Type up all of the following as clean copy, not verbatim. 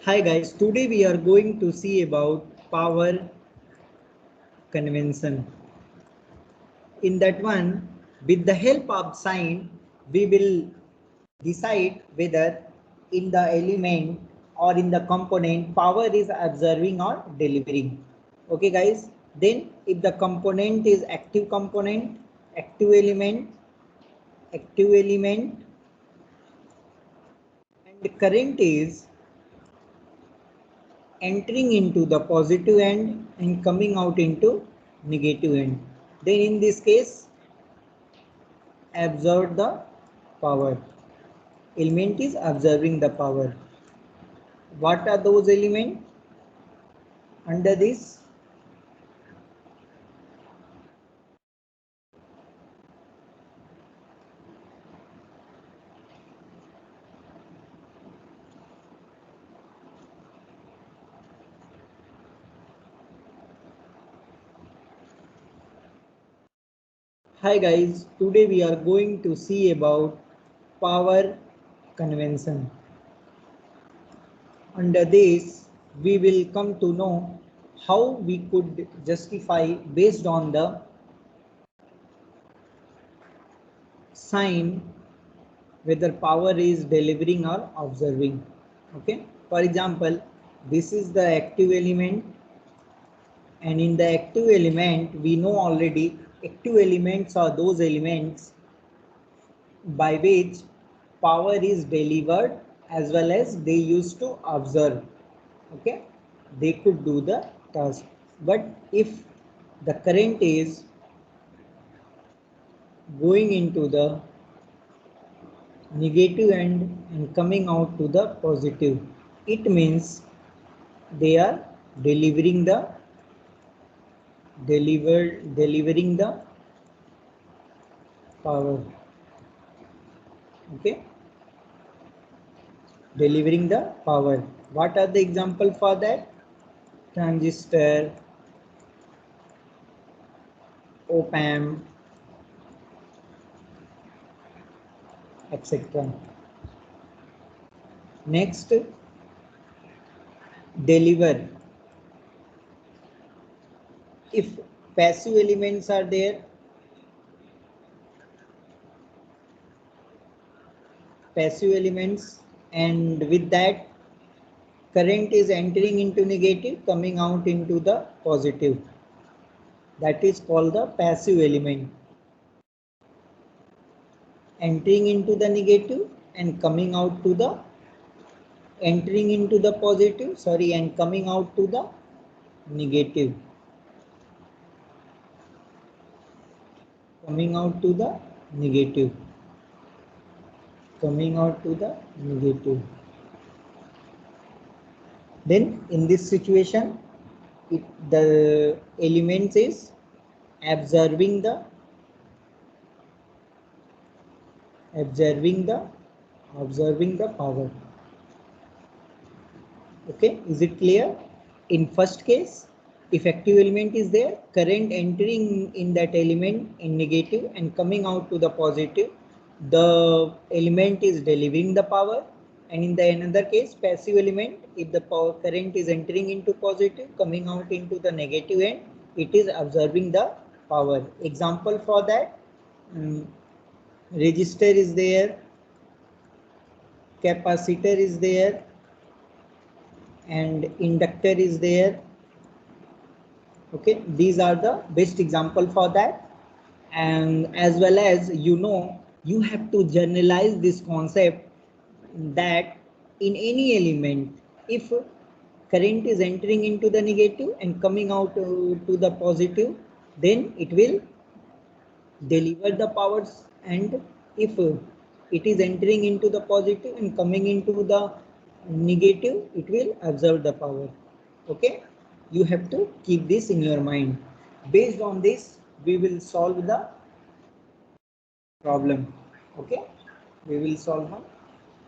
Hi guys, today we are going to see about power convention. In that one, with the help of sign, we will decide whether in the element or in the component power is observing or delivering. Okay guys, then if the component is active component, active element, and the current is entering into the positive end and coming out into negative end, then in this case absorb the power. Element is observing the power. What are those elements under this? Hi guys, today we are going to see about power convention. Under this, we will come to know how we could justify based on the sign whether power is delivering or observing. Okay, for example, this is the active element, and in the active element we know already active elements are those elements by which power is delivered as well as they used to observe. Okay, they could do the task. But if the current is going into the negative end and coming out to the positive, it means they are delivering the power. Okay, delivering the power. What are the example for that? Transistor, op-amp, etc. Next, deliver. If passive elements are there, and with that current is entering into negative, coming out into the positive, that is called the passive element. Entering into the negative and coming out to the entering into the positive, sorry, and coming out to the negative, coming out to the negative, coming out to the negative. Then in this situation, the elements is observing the power. Okay, is it clear? In first case, if active element is there, current entering in that element in negative and coming out to the positive, the element is delivering the power. And in the another case, passive element, if the power current is entering into positive, coming out into the negative end, it is observing the power. Example for that, resistor is there, capacitor is there, and inductor is there. Okay, these are the best example for that. And as well as you have to generalize this concept that in any element, if current is entering into the negative and coming out to the positive, then it will deliver the powers, and if it is entering into the positive and coming into the negative, it will absorb the power. Okay, you have to keep this in your mind. Based on this, we will solve the problem. Okay, we will solve a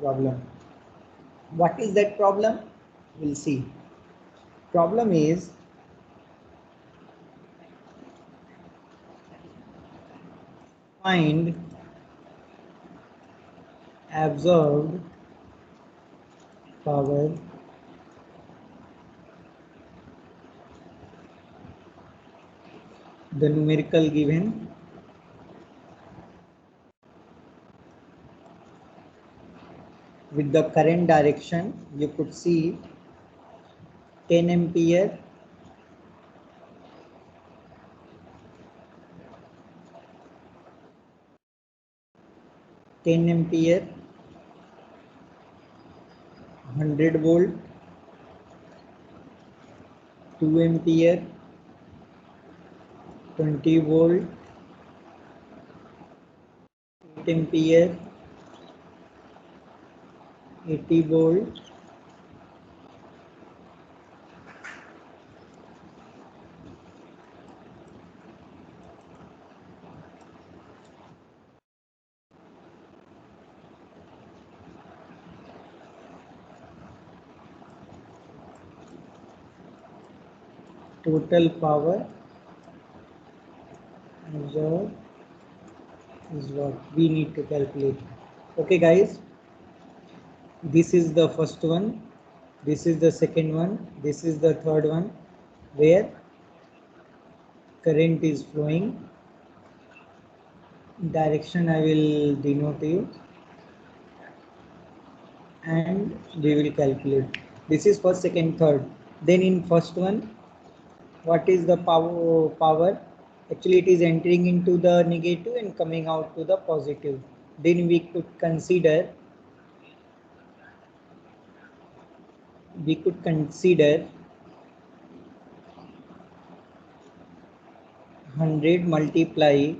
problem. What is that problem? We'll see. Problem is find absorbed power the numerical given with the current direction. You could see 10 ampere, 10 ampere, 100 volt, 2 ampere, 20 volt, 8 ampere, 80 volt, total power absorbed is what we need to calculate. Okay guys, this is the first one, this is the second one, this is the third one, where current is flowing. Direction I will denote you and we will calculate. This is first, second, third. Then in first one, what is the power? Actually it is entering into the negative and coming out to the positive. Then we could consider 100 multiply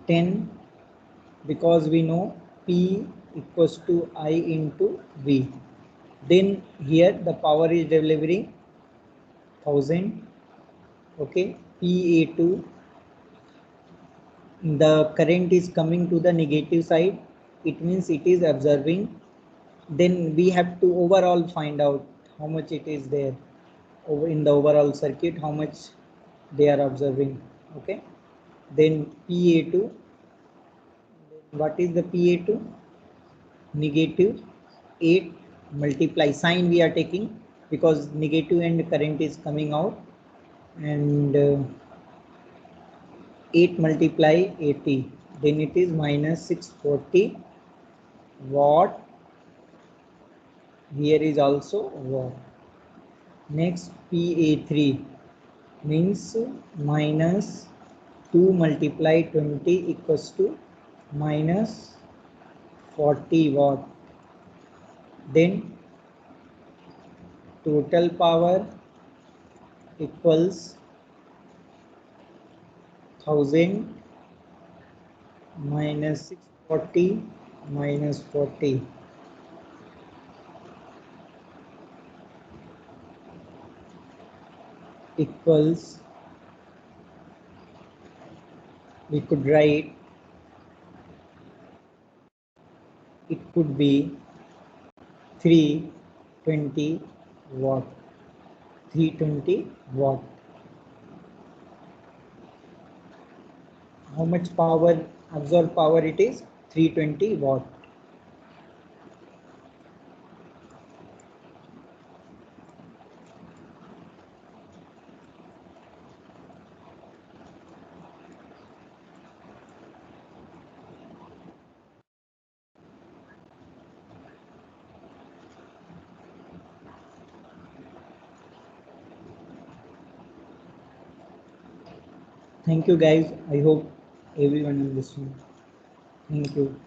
10, because we know P equals to I into V. Then here the power is delivering 1000. Okay, PA2, the current is coming to the negative side, it means it is observing. Then we have to overall find out how much it is there over in the overall circuit, how much they are observing. Okay, then PA2, what is the PA2? Negative 8 multiply, sign we are taking because negative and current is coming out, and 8 multiply 80, then it is minus 640 watt. Here is also watt. Next PA3 means minus 2 multiply 20 equals to minus 40 watt. Then total power equals 1000 minus 640 minus 40 equals, we could write, it could be 320 watt. 320 watt. How much power, absorbed power it is? 320 watt. Thank you guys. I hope everyone understood. Thank you.